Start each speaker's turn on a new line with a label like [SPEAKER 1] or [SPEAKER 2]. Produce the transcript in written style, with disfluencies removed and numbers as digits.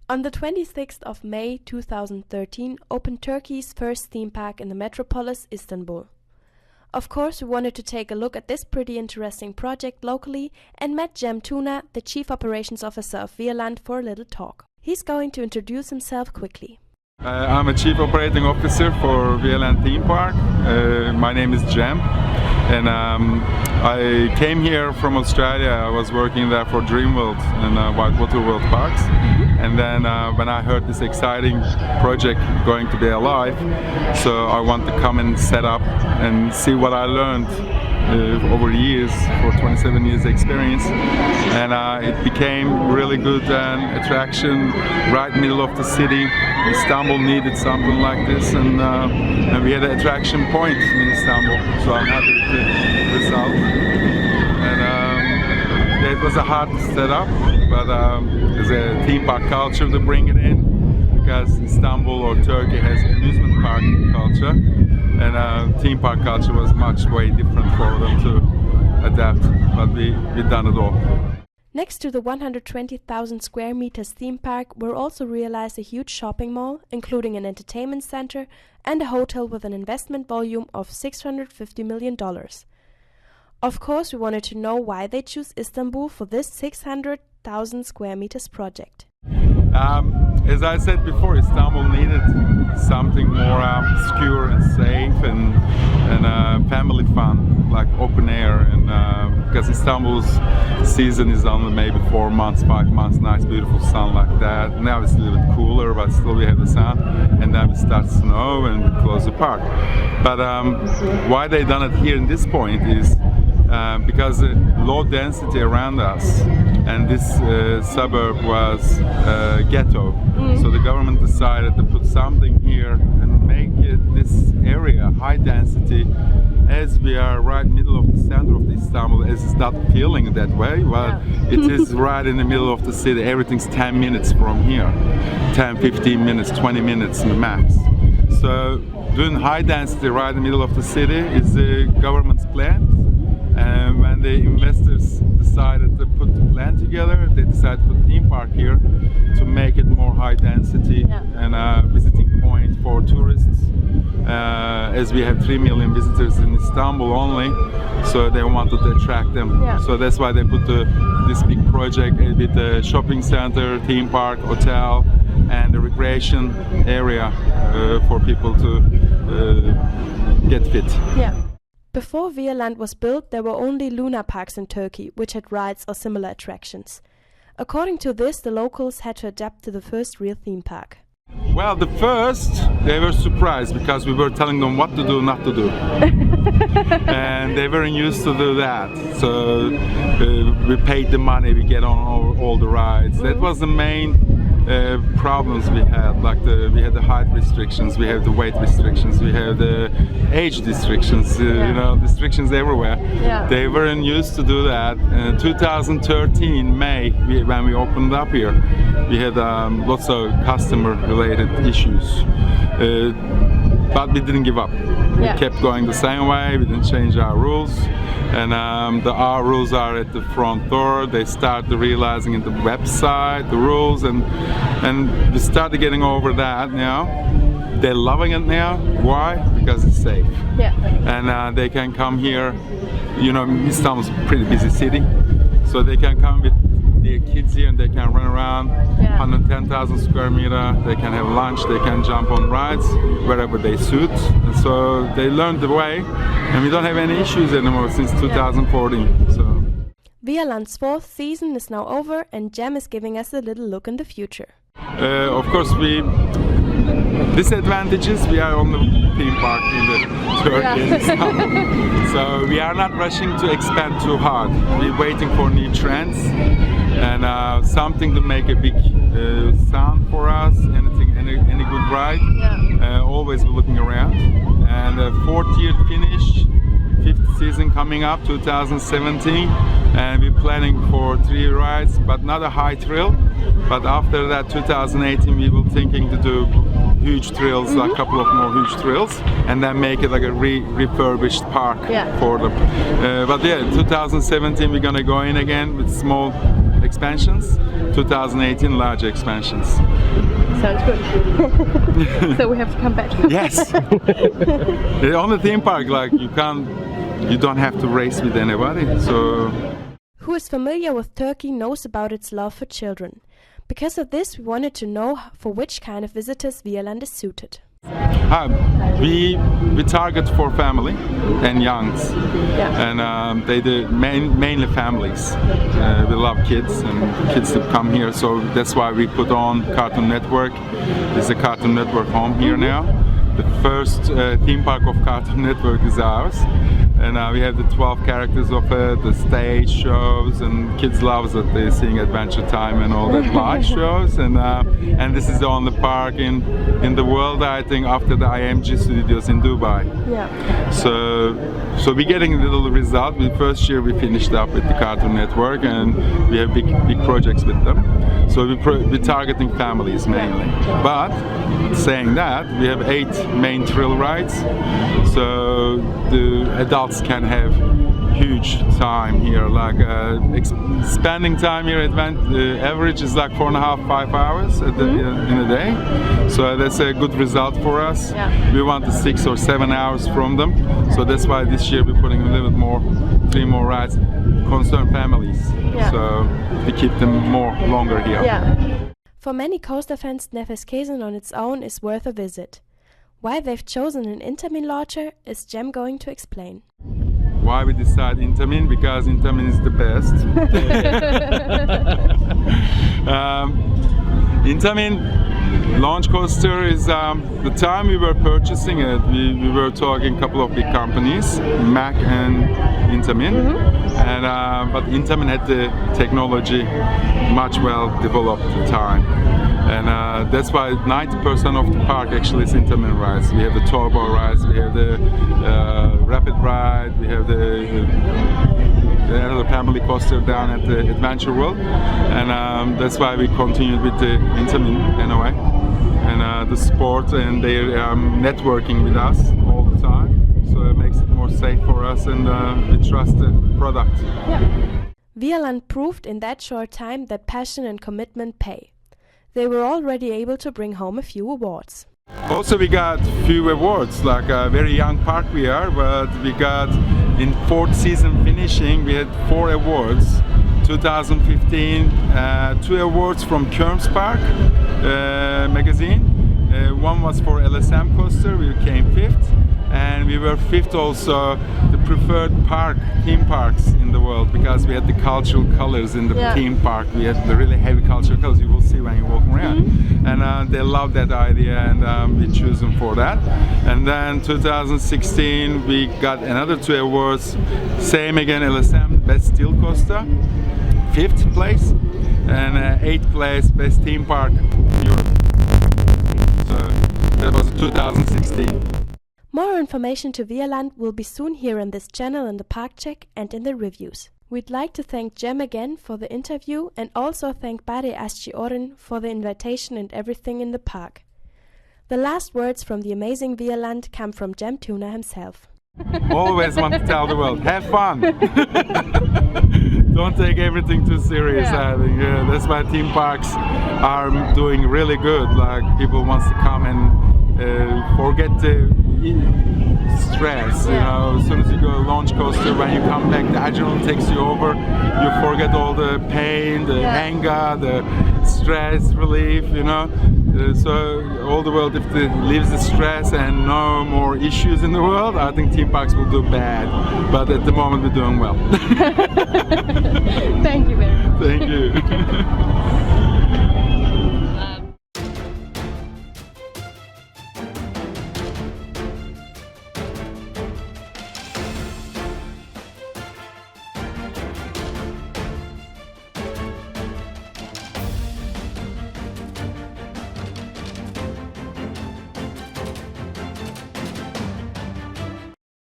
[SPEAKER 1] On the 26th of May 2013 opened Turkey's first theme park in the metropolis Istanbul. Of course, we wanted to take a look at this pretty interesting project locally and met Cem Tuna, the Chief Operations Officer of VIALAND, for a little talk. He's going to introduce himself quickly.
[SPEAKER 2] I'm a Chief Operating Officer for VIALAND Theme Park. My name is Cem, and I came here from Australia. I was working there for Dreamworld and Whitewater World Parks. And then when I heard this exciting project going to be alive, so I want to come and set up and see what I learned over years, for 27 years experience, and it became really good attraction right middle of the city. Istanbul needed something like this, and we had an attraction point in Istanbul, so I'm happy with the result. And it was a hard setup, but there's a theme park culture to bring it in, because Istanbul or Turkey has amusement park culture, and theme park culture was way different for them to adapt, but we've done it all.
[SPEAKER 1] Next to the 120,000 square meters theme park were also realized a huge shopping mall, including an entertainment center and a hotel with an investment volume of $650 million. Of course, we wanted to know why they choose Istanbul for this 600,000 square meters project.
[SPEAKER 2] As I said before, Istanbul needed something more secure and safe and family fun, like open air, and because Istanbul's season is only maybe 4 months, 5 months, nice beautiful sun like that. Now it's a little bit cooler, but still we have the sun, and then it starts to snow and we close the park. But why they done it here in this point is because low density around us, and this suburb was ghetto. So the government decided to put something here and make this area high density, as we are right middle of the center of Istanbul, as it's not feeling that way. Well, it is right in the middle of the city. Everything's 10 minutes from here. 10, 15 minutes, 20 minutes max. So doing high density right in the middle of the city is the government's plan. And when the investors decided to put the plan together, they decided to put theme park here to make it more high density and a visiting point for tourists. As we have 3 million visitors in Istanbul only, so they wanted to attract them. So that's why they put this big project with the shopping center, theme park, hotel, and the recreation area for people to get fit.
[SPEAKER 1] Before VIALAND was built, there were only Luna parks in Turkey, which had rides or similar attractions. According to this, the locals had to adapt to the first real theme park.
[SPEAKER 2] Well, the first, they were surprised because we were telling them what to do, not to do. And they weren't used to do that. So we paid the money, we get on all the rides. That was the main problems we had. Like we had the height restrictions, we have the weight restrictions, we have the age restrictions, you know, restrictions everywhere. They weren't used to do that. In 2013 May, when we opened up here, we had lots of customer-related issues, but we didn't give up. We kept going the same way. We didn't change our rules, and our rules are at the front door. They started realizing in the website the rules, and we started getting over that now. They're loving it now. Why? Because it's safe. And they can come here. You know, Istanbul's a pretty busy city, so they can come with their kids here and they can run around. 110,000 square meter. They can have lunch. They can jump on rides wherever they suit. And so they learned the way, and we don't have any issues anymore since 2014. So
[SPEAKER 1] VIALAND's 4th season is now over, and Cem is giving us a little look in the future.
[SPEAKER 2] Of course, disadvantages, we are on the theme park in the Turkey, so we are not rushing to expand too hard. We're waiting for new trends and something to make a big sound for us, any good ride. Always looking around. And 4th year finish, 5th season coming up, 2017, and we're planning for 3 rides, but not a high thrill. But after that, 2018, we were thinking to do huge thrills, a couple of more huge thrills, and then make it like a refurbished park for them. But yeah, 2017 we're gonna go in again with small expansions, 2018 larger expansions.
[SPEAKER 1] Sounds good. So we have to come back.
[SPEAKER 2] Yes. On the theme park, like you don't have to race with anybody. So.
[SPEAKER 1] Who is familiar with Turkey knows about its love for children. Because of this, we wanted to know for which kind of visitors VIALAND is suited.
[SPEAKER 2] We target for family and youngs, and they do mainly families. We love kids and kids to come here, so that's why we put on Cartoon Network. There's a Cartoon Network home here now. The first theme park of Cartoon Network is ours, and we have the 12 characters of it, the stage shows, and kids love it. They're seeing Adventure Time and all that live shows, and this is the only park in the world, I think, after the IMG studios in Dubai.
[SPEAKER 1] Yeah.
[SPEAKER 2] So we're getting a little result. The first year we finished up with the Cartoon Network, and we have big projects with them. So we're targeting families mainly. But saying that, we have 8 main thrill rides, so the adults can have huge time here. Like spending time here, the average is like 4.5–5 hours in a day. So that's a good result for us.
[SPEAKER 1] Yeah.
[SPEAKER 2] We want the 6 or 7 hours from them. So that's why this year we're putting a little bit more, 3 more rides, concern families. Yeah. So we keep them longer here.
[SPEAKER 1] Yeah. For many coaster fans, Nefeskesen on its own is worth a visit. Why they've chosen an Intamin launcher is Jem going to explain.
[SPEAKER 2] Why we decide Intamin? Because Intamin is the best. Intamin launch coaster is the time we were purchasing it. We were talking a couple of big companies, Mack and Intamin, and but Intamin had the technology much well developed at the time. And that's why 90% of the park actually is Intamin rides. We have the turbo rides, we have the rapid ride, we have the other family coaster down at the Adventure World, and that's why we continued with the Intamin anyway, and the sport, and they're networking with us all the time, so it makes it more safe for us, and we trust the product.
[SPEAKER 1] Yeah. VIALAND proved in that short time that passion and commitment pay. They were already able to bring home a few awards.
[SPEAKER 2] Also, we got few awards, like a very young park we are, but we got in 4th season finishing, we had 4 awards. 2015, 2 awards from Kerms Park magazine. One was for LSM coaster, we came 5th, and we were 5th also the preferred theme parks in the world, because we had the cultural colors in the theme park. We had the really heavy cultural colors you will see when you walk around, and they loved that idea, and we chose them for that. And then 2016 we got another 2 awards, same again, LSM Best Steel Coaster, 5th place, and 8th place Best Theme Park Europe. So that was 2016.
[SPEAKER 1] More information to VIALAND will be soon here on this channel in the Park Check and in the reviews. We'd like to thank Jem again for the interview, and also thank Bare Asci for the invitation and everything in the park. The last words from the amazing VIALAND come from Jem Tuna himself.
[SPEAKER 2] Always want to tell the world, have fun! Don't take everything too serious. I think that's why theme parks are doing really good. Like, people want to come and forget the stress, you know. As soon as you go launch coaster, when you come back, the adrenaline takes you over. You forget all the pain, the anger, the stress relief, you know. So all the world, if it leaves the stress and no more issues in the world, I think theme parks will do bad. But at the moment, we're doing well.
[SPEAKER 1] Thank you very much.
[SPEAKER 2] Thank you.